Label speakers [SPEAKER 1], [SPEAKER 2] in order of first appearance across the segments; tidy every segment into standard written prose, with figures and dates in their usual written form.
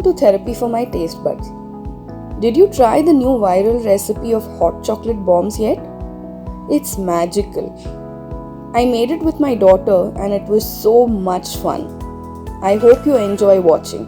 [SPEAKER 1] amounting to therapy for my taste buds. Did you try the new viral recipe of hot chocolate bombs yet? It's magical. I made it with my daughter and it was so much fun. I hope you enjoy watching.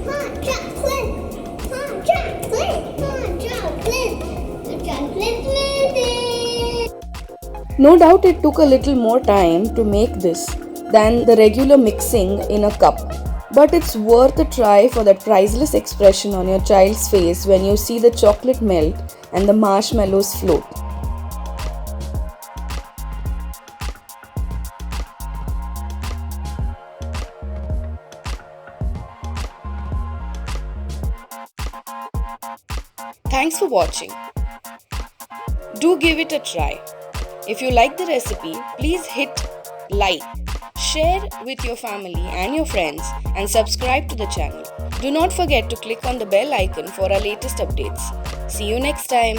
[SPEAKER 2] Hot chocolate, hot chocolate, hot chocolate, hot chocolate lady.
[SPEAKER 1] No doubt it took a little more time to make this than the regular mixing in a cup. But it's worth a try for that priceless expression on your child's face when you see the chocolate melt and the marshmallows float. Thanks for watching. Do give it a try. If you like the recipe, please hit like, share with your family and your friends, and subscribe to the channel. Do not forget to click on the bell icon for our latest updates. See you next time.